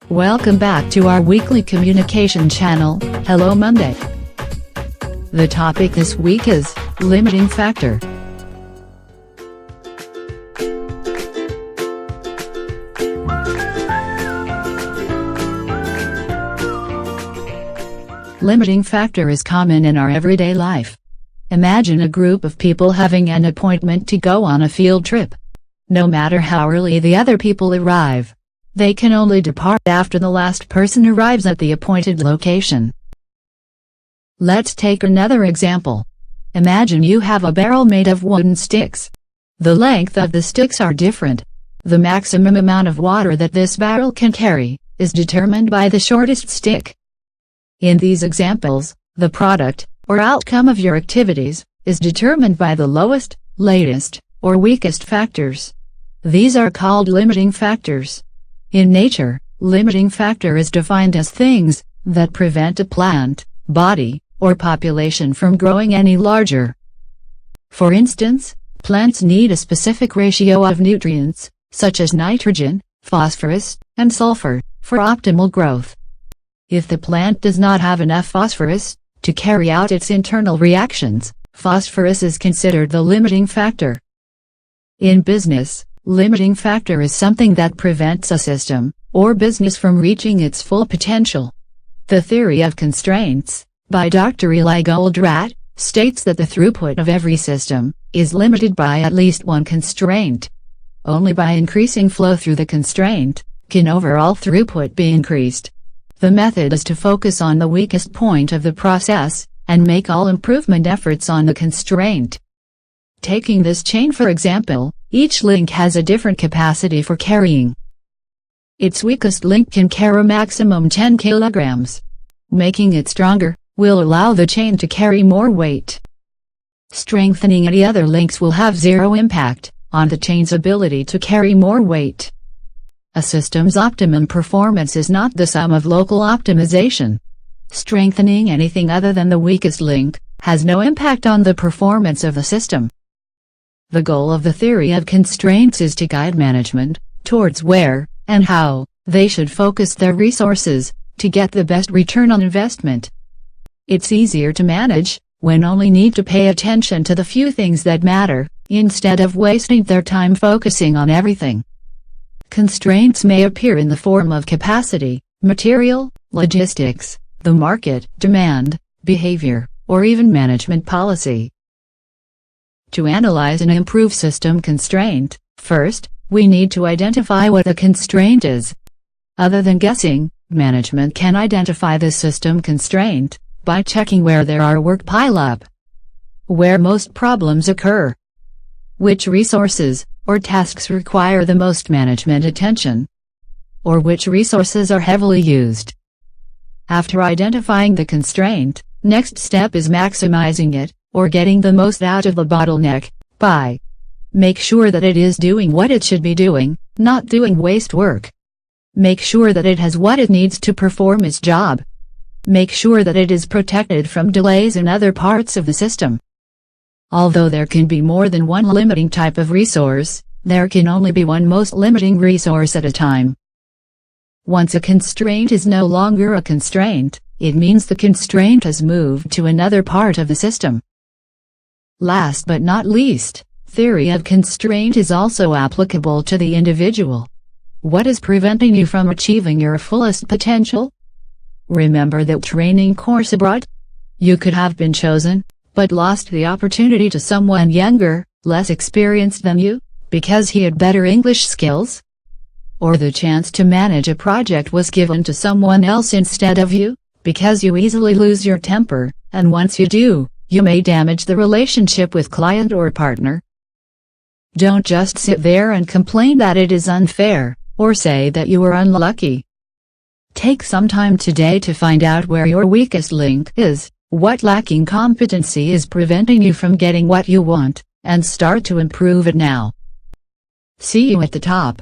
Welcome back to our weekly communication channel, Hello Monday. The topic this week is limiting factor. Limiting factor is common in our everyday life. Imagine a group of people having an appointment to go on a field trip. No matter how early the other people arrive, they can only depart after the last person arrives at the appointed location. Let's take another example. Imagine you have a barrel made of wooden sticks. The length of the sticks are different. The maximum amount of water that this barrel can carry is determined by the shortest stick. In these examples, the product, or outcome of your activities, is determined by the lowest, latest, or weakest factors. These are called limiting factors. In nature, limiting factor is defined as things that prevent a plant, body, or population from growing any larger. For instance, plants need a specific ratio of nutrients, such as nitrogen, phosphorus, and sulfur, for optimal growth. If the plant does not have enough phosphorus to carry out its internal reactions, phosphorus is considered the limiting factor. In business, limiting factor is something that prevents a system or business from reaching its full potential. The theory of constraints, by Dr. Eli Goldratt, states that the throughput of every system is limited by at least one constraint. Only by increasing flow through the constraint can overall throughput be increased. The method is to focus on the weakest point of the process and make all improvement efforts on the constraint. Taking this chain for example, each link has a different capacity for carrying. Its weakest link can carry maximum 10 kilograms. Making it stronger will allow the chain to carry more weight. Strengthening any other links will have zero impact on the chain's ability to carry more weight. A system's optimum performance is not the sum of local optimization. Strengthening anything other than the weakest link has no impact on the performance of the system. The goal of the theory of constraints is to guide management towards where and how they should focus their resources to get the best return on investment. It's easier to manage when only need to pay attention to the few things that matter, instead of wasting their time focusing on everything. Constraints may appear in the form of capacity, material, logistics, the market, demand, behavior, or even management policy. To analyze and improve system constraint, first, we need to identify what the constraint is. Other than guessing, management can identify the system constraint by checking where there are work pile-up, where most problems occur, which resources or tasks require the most management attention, or which resources are heavily used. After identifying the constraint, next step is maximizing it, or getting the most out of the bottleneck, by make sure that it is doing what it should be doing, not doing waste work. Make sure that it has what it needs to perform its job. Make sure that it is protected from delays in other parts of the system. Although there can be more than one limiting type of resource, there can only be one most limiting resource at a time. Once a constraint is no longer a constraint, it means the constraint has moved to another part of the system. Last but not least, theory of constraint is also applicable to the individual. What is preventing you from achieving your fullest potential? Remember that training course abroad? You could have been chosen, but lost the opportunity to someone younger, less experienced than you, because he had better English skills? Or the chance to manage a project was given to someone else instead of you, because you easily lose your temper, and once you do, you may damage the relationship with client or partner. Don't just sit there and complain that it is unfair, or say that you were unlucky. Take some time today to find out where your weakest link is, what lacking competency is preventing you from getting what you want, and start to improve it now. See you at the top.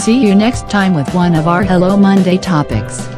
See you next time with one of our Hello Monday topics.